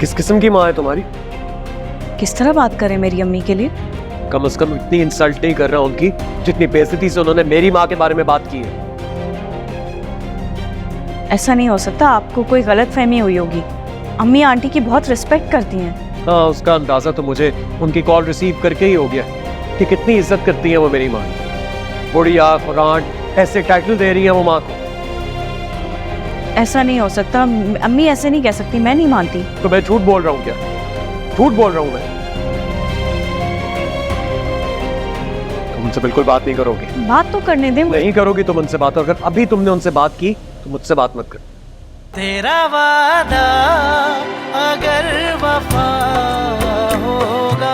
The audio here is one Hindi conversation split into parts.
किस किस्म की माँ है तुम्हारी? किस तरह बात करें मेरी अम्मी के लिए? कम से कम इतनी इंसल्ट नहीं कर रहा उनकी जितनी बेइज्जती से उन्होंने मेरी माँ के बारे में बात की है। ऐसा नहीं हो सकता, आपको कोई गलत फहमी हुई होगी। अम्मी आंटी की बहुत रिस्पेक्ट करती हैं। हाँ, उसका अंदाजा तो मुझे उनकी कॉल रिसीव करके ही हो गया कि कितनी इज्जत करती हैं वो मेरी माँ। बुढ़िया, फरांट, ऐसे टाइटल दे रही हैं वो माँ को। ऐसा नहीं हो सकता, अम्मी ऐसे नहीं कह सकती, मैं नहीं मानती। तो मैं झूठ बोल रहा हूँ क्या? झूठ बोल रहा हूँ मैं? तुम उनसे बिल्कुल बात नहीं करोगी? बात तो करने दे। नहीं करोगी तुम उनसे बात, अगर अभी तुमने उनसे बात की तो मुझसे बात मत कर। तेरा वादा अगर वफा होगा।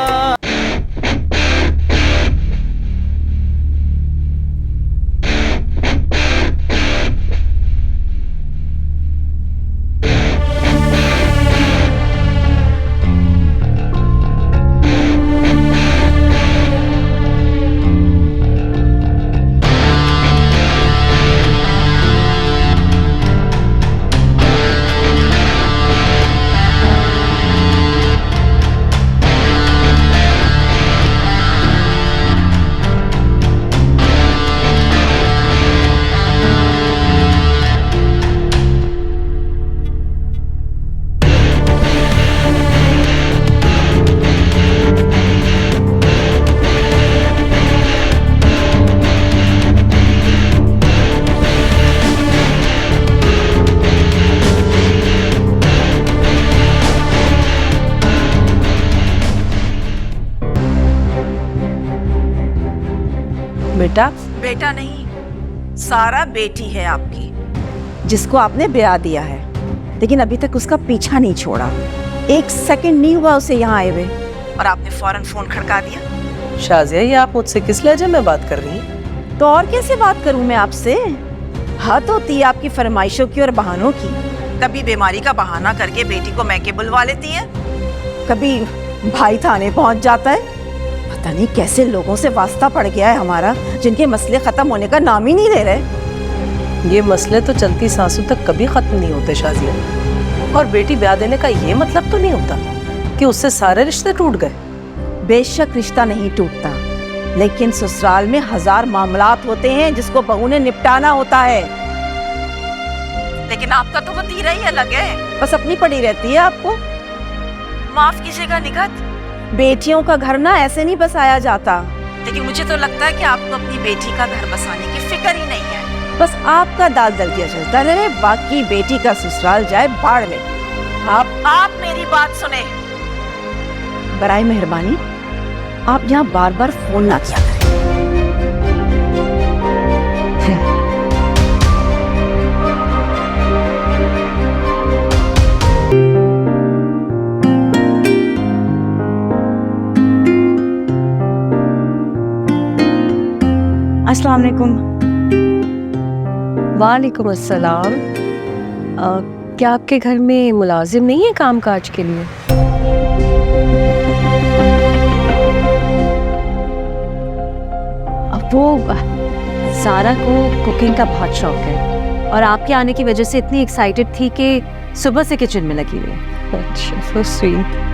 बेटा बेटा नहीं, सारा बेटी है आपकी। जिसको आपने ब्याह दिया है, लेकिन अभी तक उसका पीछा नहीं छोड़ा। एक सेकंड नहीं हुआ उसे यहाँ आए हुए और आपने फौरन फोन खड़का दिया। शाजिया, ये आप मुझसे किस लहजे में बात कर रही हैं? तो और कैसे बात करूं मैं आपसे? हद होती है आपकी फरमाइशों की और बहानों की। कभी बीमारी का बहाना करके बेटी को मैके बुलवा लेती है, कभी भाई थाने पहुंच जाता है। पता नहीं कैसे लोगों से वास्ता पड़ गया है हमारा, जिनके मसले खत्म होने का नाम ही नहीं ले रहे। ये मसले तो चलती सांसों तक कभी खत्म नहीं होते शाजिया। और बेटी ब्याह देने का ये मतलब तो नहीं होता कि उससे सारे रिश्ते टूट गए। बेशक रिश्ता नहीं टूटता, लेकिन ससुराल में 1000 मामलात होते हैं जिसको बहू ने निपटाना होता है। लेकिन आपका तो वो तीरा ही अलग है। बस अपनी पड़ी रहती है आपको। माफ कीजिएगा निगत, बेटियों का घर ना ऐसे नहीं बसाया जाता। लेकिन मुझे तो लगता है कि आपको अपनी बेटी का घर बसाने की फिक्र ही नहीं है। बस आपका दाल दल दिया चलता रहे, बाकी बेटी का ससुराल जाए बाढ़ में। आप मेरी बात सुने। बराए मेहरबानी आप यहाँ बार बार फोन ना किया करें। अस्सलाम वालेकुम। वालेकुम अस्सलाम। क्या आपके घर में मुलाजिम नहीं है काम काज के लिए? वो सारा को कुकिंग का बहुत शौक है और आपके आने की वजह से इतनी एक्साइटेड थी कि सुबह से किचन में लगी हुई है। अच्छा, so sweet.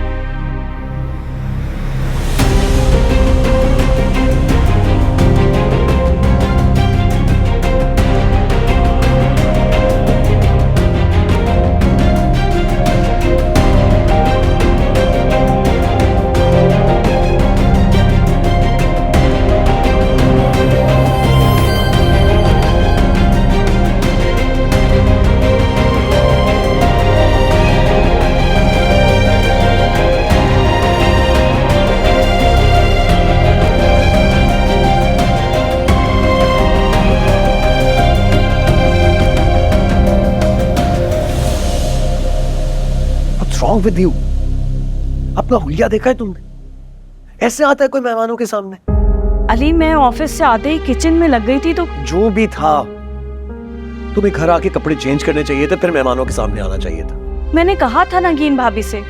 Wrong with you? अपना हुलिया देखा है तुमने? ऐसे आता है कोई मेहमानों के सामने? अली, मैं ऑफिस से आते ही किचन में लग गई थी तो जो भी था, तुम्हें घर आके कपड़े चेंज करने चाहिए थे, फिर मेहमानों के सामने आना चाहिए था। मैंने कहा था नगीन भाभी से,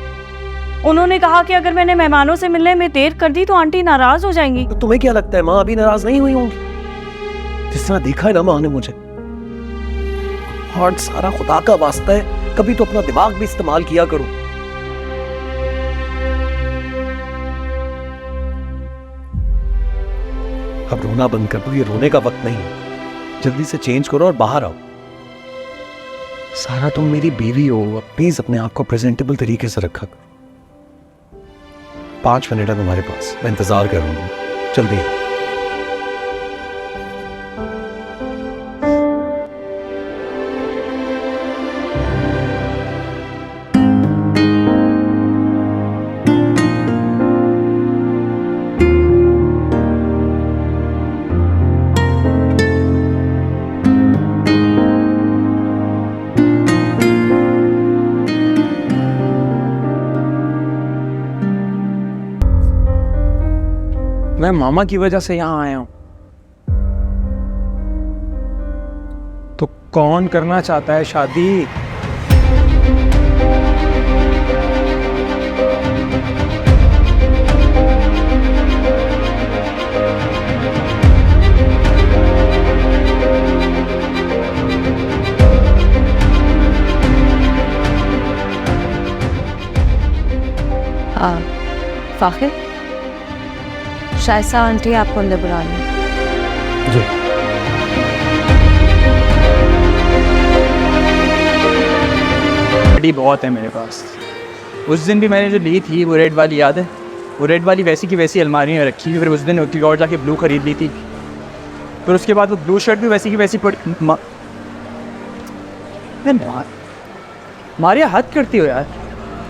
उन्होंने कहा कि अगर मैंने मेहमानों से मिलने में देर कर दी तो आंटी नाराज हो जाएंगी। तो तुम्हें क्या लगता है माँ अभी नाराज नहीं हुई होंगी? जिस तरह देखा है ना माँ ने मुझे, और सारा खुदा का वास्ता है, कभी तो अपना दिमाग भी इस्तेमाल किया करो। अब रोना बंद कर दो, ये रोने का वक्त नहीं है। जल्दी से चेंज करो और बाहर आओ। सारा, तुम मेरी बीवी हो, प्लीज अपने आप को प्रेजेंटेबल तरीके से रखा करो। 5 मिनट है तुम्हारे पास, मैं इंतजार कर रहा हूँ, जल्दी आओ। मैं मामा की वजह से यहाँ आया हूँ। तो कौन करना चाहता है शादी? फाखिर, शायसा आंटी आपको अंदर बुला रही है। जी। गाड़ी बहुत है मेरे पास। उस दिन भी मैंने जो ली थी वो रेड वाली याद है? वो रेड वाली वैसी की वैसी अलमारी में रखी हुई। फिर उस दिन और जाके ब्लू खरीद ली थी। फिर उसके बाद वो ब्लू शर्ट भी वैसी की वैसी पड़ी। मारिया, हद करती हो यार।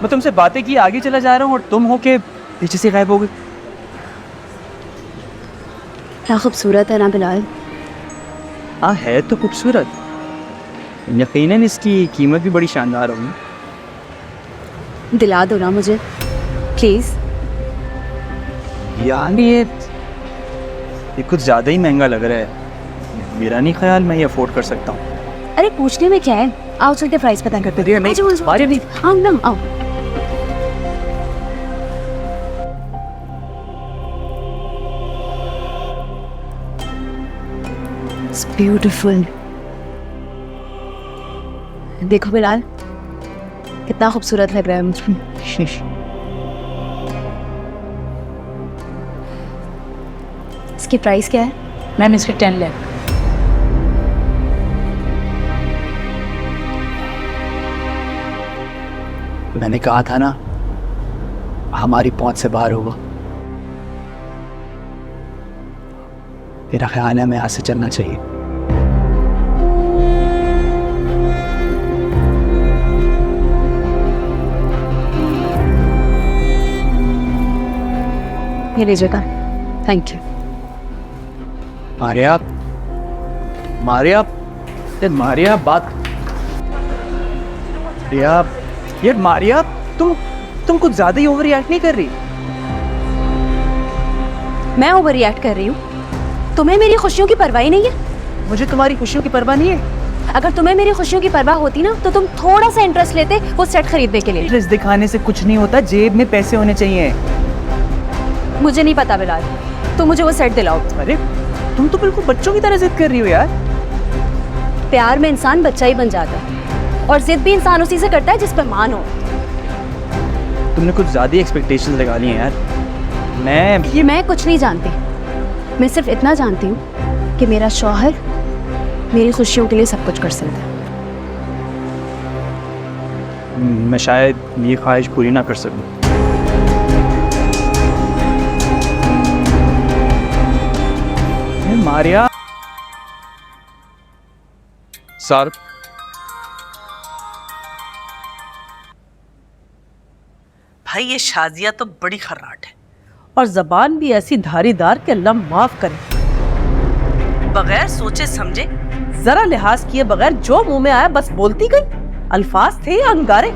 मैं तुमसे बातें की आगे चला जा रहा हूँ और तुम हो के पीछे से गायब हो गई। क्या खूबसूरत है ना बिलाल। हाँ, है तो खूबसूरत। यकीनन इसकी कीमत भी बड़ी शानदार होगी। दिला दो ना मुझे प्लीज। यार ये कुछ ज़्यादा ही महंगा लग रहा है। मेरा नहीं ख्याल मैं ये अफोर्ड कर सकता हूँ। अरे पूछने में क्या है, आओ चलते प्राइस पता करते हैं। आओ ना, आओ। It's beautiful. देखो बिलाल, कितना खूबसूरत लग रहा है मुझे। इसकी प्राइस क्या है? मैम इसके 10 लाख। मैंने कहा था ना, हमारी पहुंच से बाहर होगा। मेरा ख्याल है मैं यहाँ से चलना चाहिए। ये लीजिएगा। Thank you. Maria, Maria, Maria बात। यार मारिया, तुम कुछ ज्यादा ही ओवर रिएक्ट नहीं कर रही? मैं ओवर रिएक्ट कर रही हूँ? तुम्हें मेरी खुशियों की परवाह ही नहीं है? मुझे तुम्हारी खुशियों की परवाह नहीं है। अगर तुम्हें मेरी खुशियों की परवाह होती ना तो तुम थोड़ा सा इंटरेस्ट लेते वो सेट खरीदने के लिए। इंटरेस्ट दिखाने से कुछ नहीं होता, जेब में पैसे होने चाहिए। मुझे नहीं पता बिलाल, तुम मुझे वो सेट दिलाओ। अरे तुम तो बिल्कुल बच्चों की तरह जिद कर रही हो यार। प्यार में इंसान बच्चा ही बन जाता है और जिद भी इंसान उसी से करता है जिस पर मान हो। तुमने कुछ ज्यादा एक्सपेक्टेशंस लगा ली हैं यार। मैं कुछ नहीं जानती। मैं सिर्फ इतना जानती हूँ कि मेरा शौहर मेरी खुशियों के लिए सब कुछ कर सकता है। मैं शायद ये ख्वाहिश पूरी ना कर सकूं। मारिया सर, भाई ये शाजिया तो बड़ी खर्राट है और जबान भी ऐसी धारीदार कि अल्लाह माफ करे। बगैर सोचे समझे, जरा लिहाज किए बगैर जो मुंह में आया बस बोलती गई। अल्फाज थे अंगारे।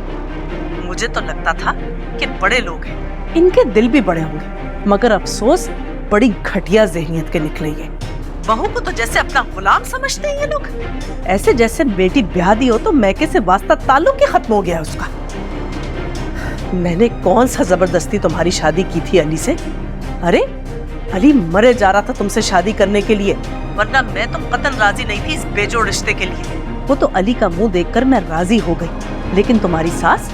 मुझे तो लगता था कि बड़े लोग हैं, इनके दिल भी बड़े होंगे, मगर अफसोस बड़ी घटिया ज़हनियत के निकले ये। बहू को तो जैसे अपना गुलाम समझते हैं ये लोग, ऐसे जैसे बेटी ब्याह दी हो तो मैके से वास्ता ताल्लुक ही खत्म हो गया है उसका। मैंने कौन सा जबरदस्ती तुम्हारी शादी की थी अली से? अरे अली मरे जा रहा था तुमसे शादी करने के लिए, वरना मैं तो कतन राजी नहीं थी इस बेजोड़ रिश्ते के लिए। वो तो अली का मुंह देखकर मैं राजी हो गई, लेकिन तुम्हारी सास,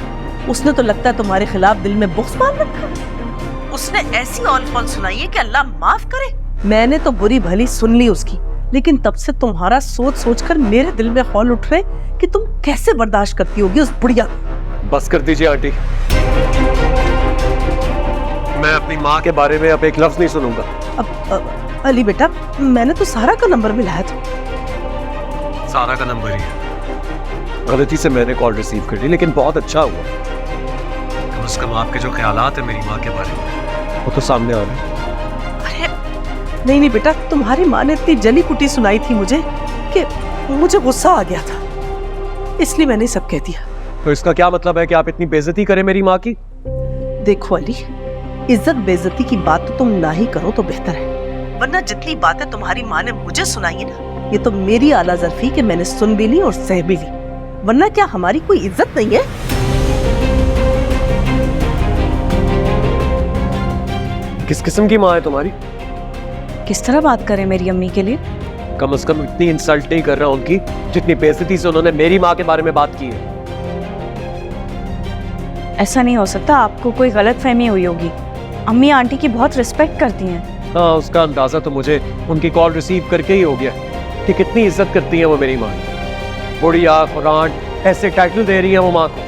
उसने तो लगता है तुम्हारे खिलाफ दिल में बुग़्ज़ बांध रखा। उसने ऐसी औल फौल सुनाई है कि अल्लाह माफ करे। मैंने तो बुरी भली सुन ली उसकी, लेकिन तब से तुम्हारा सोच सोच कर मेरे दिल में खौल उठ रहे कि तुम कैसे बर्दाश्त करती होगी उस बुढ़िया को। बस कर दीजिए आंटी, मैं अपनी माँ के बारे में अब एक लफ्ज नहीं सुनूंगा। अब अली बेटा, मैंने तो सारा का नंबर मिलाया था। सारा का नंबर ही है, गलती से मैंने कॉल रिसीव कर ली, लेकिन बहुत अच्छा हुआ। कम से कम आपके जो ख्यालात है मेरी माँ के बारे में वो तो सामने आ रहे हैं। नहीं नहीं बेटा, तुम्हारी माँ ने इतनी जली कुटी सुनाई थी मुझे कि मुझे गुस्सा आ गया था, इसलिए मैंने सब कह दिया। तो इसका क्या मतलब है कि आप इतनी बेइज्जती करें मेरी माँ की? देखो अली, इज्जत बेइज्जती की बात तो तुम ना ही करो तो बेहतर है, वरना जितनी बातें तुम्हारी माँ ने मुझे सुनाई है ना, ये तो मेरी आला ज़र्फी कि मैंने सुन भी ली और सह भी ली, वरना क्या हमारी कोई इज्जत नहीं है? किस किस्म की माँ है तुम्हारी? किस तरह बात करें मेरी अम्मी के लिए? कम से कम इतनी इंसल्ट नहीं कर रहा उनकी जितनी बेइज्जती से उन्होंने मेरी माँ के बारे में बात की है। ऐसा नहीं हो सकता, आपको कोई गलत फहमी हुई होगी। अम्मी आंटी की बहुत रिस्पेक्ट करती हैं। हाँ, उसका अंदाजा तो मुझे उनकी कॉल रिसीव करके ही हो गया कि कितनी इज्जत करती है वो मेरी माँ। बुढ़िया, फरांट, ऐसे टाइटल दे रही है वो माँ को।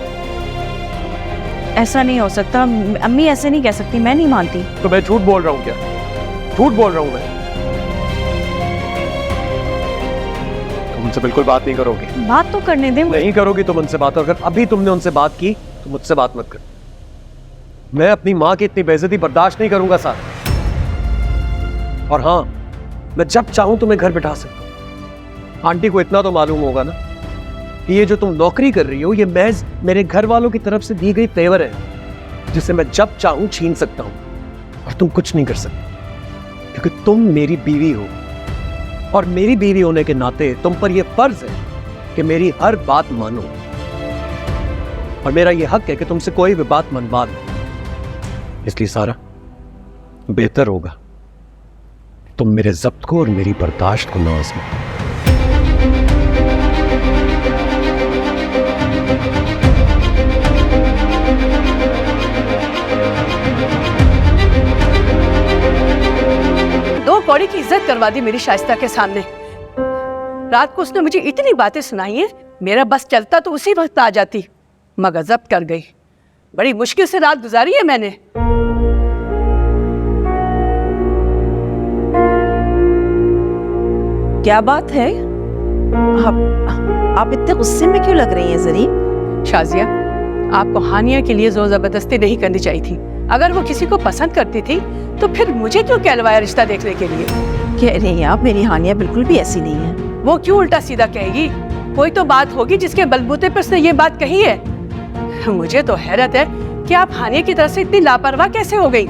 ऐसा नहीं हो सकता, अम्मी ऐसे नहीं कह सकती, मैं नहीं मानती। तो मैं झूठ बोल रहा हूँ क्या? झूठ बोल रहा हूँ मैं? तुम उनसे बिल्कुल बात नहीं करोगी? बात तो करने दे। नहीं करोगी तुम उनसे बात, अगर अभी तुमने उनसे बात की तो मुझसे बात मत कर। मैं अपनी माँ की इतनी बेइज्जती बर्दाश्त नहीं करूंगा साथ। और हाँ, मैं जब चाहूं तुम्हें घर बिठा सकता हूं। आंटी को इतना तो मालूम होगा ना कि ये जो तुम नौकरी कर रही हो ये महज मेरे घर वालों की तरफ से दी गई फेवर है, जिसे मैं जब चाहूं छीन सकता हूं और तुम कुछ नहीं कर सकते, क्योंकि तुम मेरी बीवी हो और मेरी बीवी होने के नाते तुम पर यह फर्ज है कि मेरी हर बात मानो, और मेरा यह हक है कि तुमसे कोई भी बात मनवा लूं। इसलिए सारा, बेहतर होगा तुम मेरे जब्त को और मेरी बर्दाश्त को न आजमाओ। दो कौड़ी की इज्जत करवा दी मेरी शाइस्ता के सामने। रात को उसने मुझे इतनी बातें सुनाई हैं, मेरा बस चलता तो उसी वक्त आ जाती, मगर जब्त कर गई। बड़ी मुश्किल से रात गुजारी है मैंने। क्या बात है? आप इतने गुस्से में क्यों लग रही हैं ज़रीन? शाजिया, आपको हानिया के लिए जोर जबरदस्ती नहीं करनी चाहिए थी। अगर वो किसी को पसंद करती थी तो फिर मुझे क्यों कहलवाया रिश्ता देखने के लिए? कह रही हैं आप मेरी हानिया बिल्कुल भी ऐसी नहीं है। वो क्यों उल्टा सीधा कहेगी? कोई तो बात होगी जिसके बलबूते पर उसने ये बात कही है। मुझे तो हैरत है कि आप हानिया की तरफ से इतनी लापरवाह कैसे हो गई।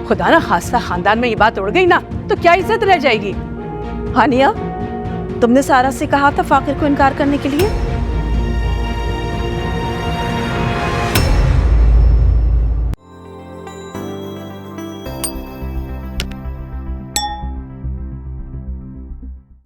खुदा ना खास्ता खानदान में ये बात उड़ गई ना तो क्या इज्जत रह जाएगी। हानिया, तुमने सारा से कहा था फाकिर को इनकार करने के लिए?